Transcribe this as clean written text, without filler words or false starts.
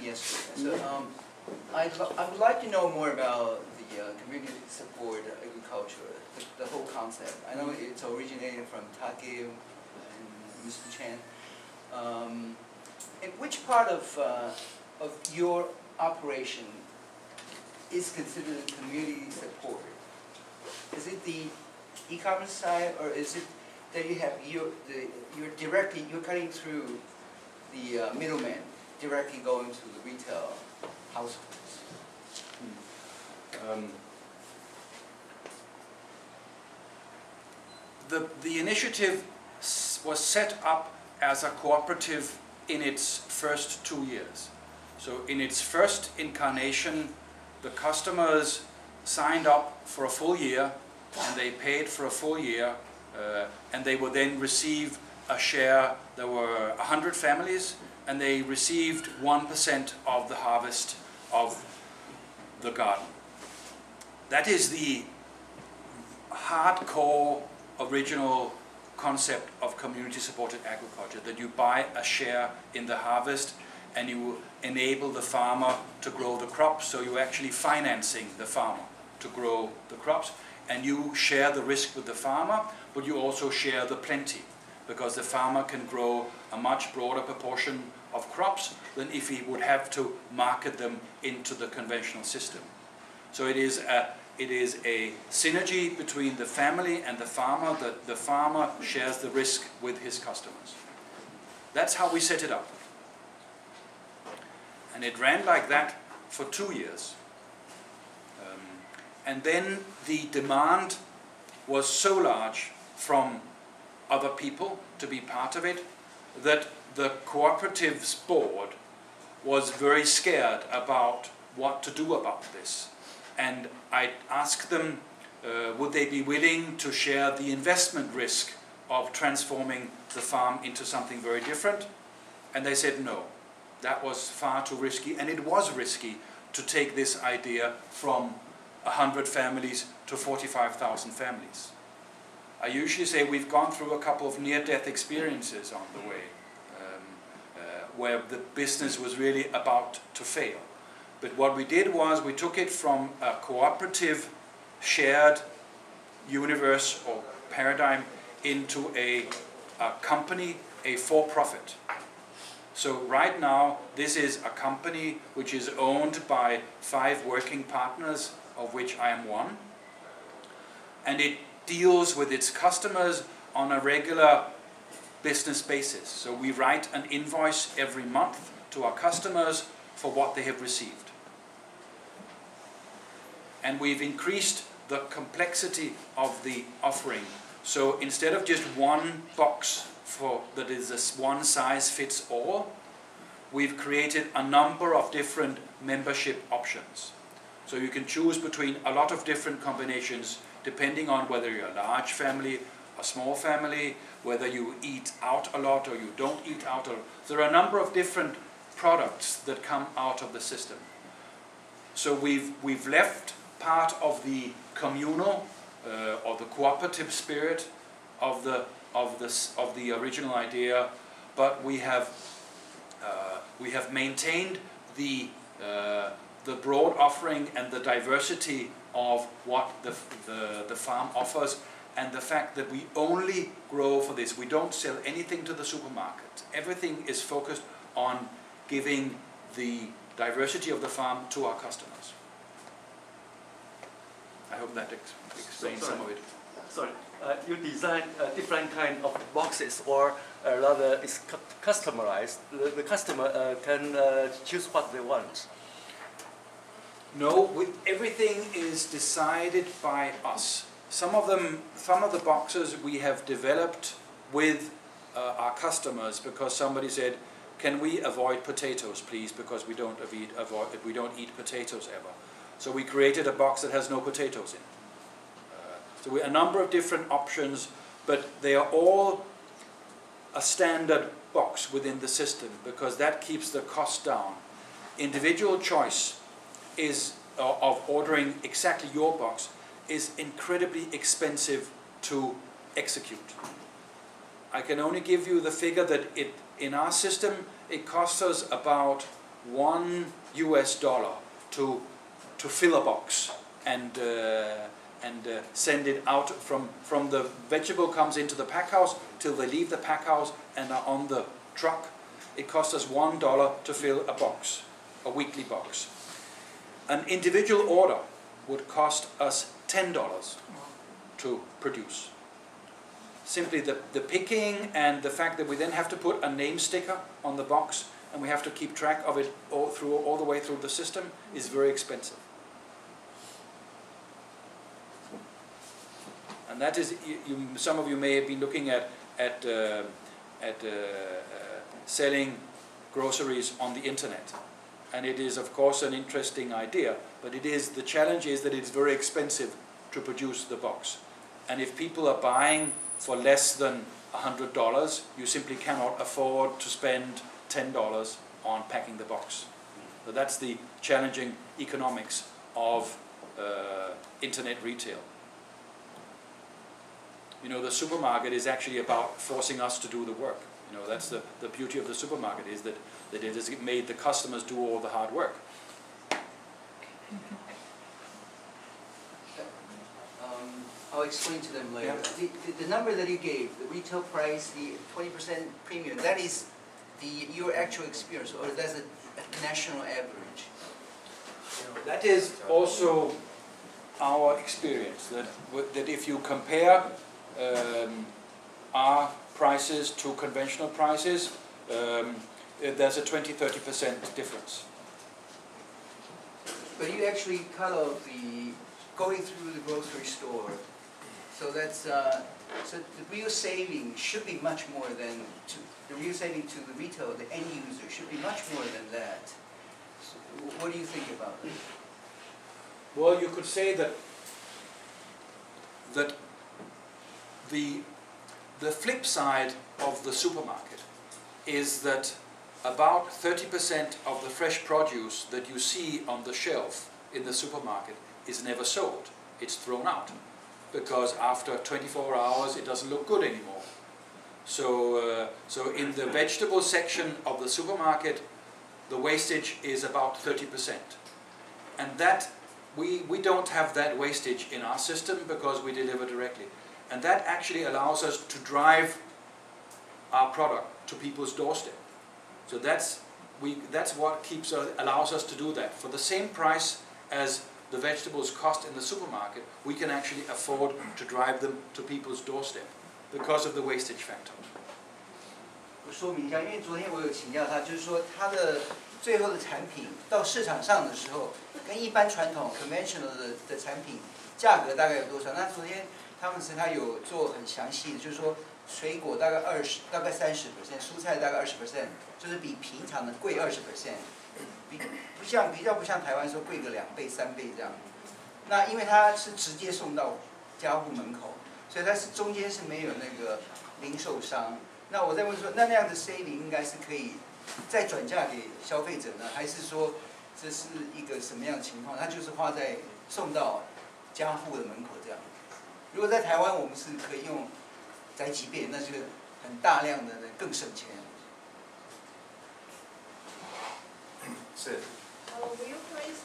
yesterday. So I would like to know more about the community support agriculture, the whole concept. I know it's originated from Take and Mr. Chen. And which part of your operation is considered community support? Is it the e-commerce side, or is it that you have you're cutting through the middleman, directly going to the retail households? The initiative was set up as a cooperative in its first 2 years. So in its first incarnation, the customers signed up for a full year, and they paid for a full year, and they would then receive a share. There were 100 families, and they received 1% of the harvest of the garden. That is the hardcore original concept of community-supported agriculture, that you buy a share in the harvest and you enable the farmer to grow the crops, so you're actually financing the farmer to grow the crops, and you share the risk with the farmer, but you also share the plenty, because the farmer can grow a much broader proportion of crops than if he would have to market them into the conventional system. So it is a synergy between the family and the farmer, that the farmer shares the risk with his customers. That's how we set it up. And it ran like that for 2 years. And then the demand was so large from other people to be part of it that the cooperative's board was very scared about what to do about this. And I asked them, would they be willing to share the investment risk of transforming the farm into something very different? And they said no, that was far too risky, and it was risky to take this idea from 100 families to 45,000 families. I usually say we've gone through a couple of near-death experiences on the way, where the business was really about to fail. But what we did was we took it from a cooperative shared universe or paradigm into a company, a for-profit. So right now this is a company which is owned by 5 working partners, of which I am one. And it deals with its customers on a regular business basis. So we write an invoice every month to our customers for what they have received. And we've increased the complexity of the offering. So instead of just one box that is a one size fits all, we've created a number of different membership options. So you can choose between a lot of different combinations depending on whether you're a large family, a small family, whether you eat out a lot or you don't eat out a lot. There are a number of different products that come out of the system. So we've left part of the communal or the cooperative spirit of the original idea, but we have maintained the broad offering and the diversity of what the farm offers, and the fact that we only grow for this. We don't sell anything to the supermarket. Everything is focused on giving the diversity of the farm to our customers. I hope that explains some of it. Sorry, you design different kind of boxes, or rather it's customized. The customer can choose what they want. No, everything is decided by us. Some of the boxes we have developed with our customers, because somebody said, "Can we avoid potatoes, please? Because we don't eat potatoes ever." So we created a box that has no potatoes in. So a number of different options, but they are all a standard box within the system, because that keeps the cost down. Individual choice of ordering exactly your box is incredibly expensive to execute. I can only give you the figure that in our system it costs us about $1 to fill a box and send it out from the vegetable comes into the pack house till they leave the pack house and are on the truck. It costs us $1 to fill a box, a weekly box. An individual order would cost us $10 to produce. Simply the picking and the fact that we then have to put a name sticker on the box and we have to keep track of it all the way through the system is very expensive. And that is, some of you may have been looking at selling groceries on the internet. And it is of course an interesting idea, but the challenge is that it's very expensive to produce the box. And if people are buying for less than $100, you simply cannot afford to spend $10 on packing the box. So that's the challenging economics of internet retail. You know, the supermarket is actually about forcing us to do the work. You know, that's the beauty of the supermarket, is that it has made the customers do all the hard work. I'll explain to them later. Yeah. The number that you gave, the retail price, the 20% premium, that is your actual experience, or that's a national average? That is also our experience, that if you compare our prices to conventional prices, there's a 20–30% difference. But you actually cut off going through the grocery store. So that's so the real saving should be much more than the real saving to the retailer, the end user should be much more than that. So what do you think about it? Well, you could say that the flip side of the supermarket is that about 30% of the fresh produce that you see on the shelf in the supermarket is never sold. It's thrown out, because after 24 hours it doesn't look good anymore. So in the vegetable section of the supermarket, the wastage is about 30%. And that we don't have that wastage in our system because we deliver directly. And that actually allows us to drive our product to people's doorstep. So that's what allows us to do that. For the same price as the vegetables cost in the supermarket, we can actually afford to drive them to people's doorstep because of the wastage factor. 我说明一下，因为昨天我有请教他，就是说他的最后的产品到市场上的时候，跟一般传统 conventional 的产品价格大概有多少？那昨天他有做很详细的，就是说水果大概30%，蔬菜大概20%，就是比平常的贵20%，比较不像台湾说贵个2倍3倍这样。那因为它是直接送到家户门口，所以它是中间是没有那个零售商。那我在问说，那样的 saving 应该是可以再转嫁给消费者呢，还是说这是一个什么样的情况？它就是花在送到家户的门口这样。如果在台湾，我们是可以用宅急便，那就很大量的更省钱。是。Will you please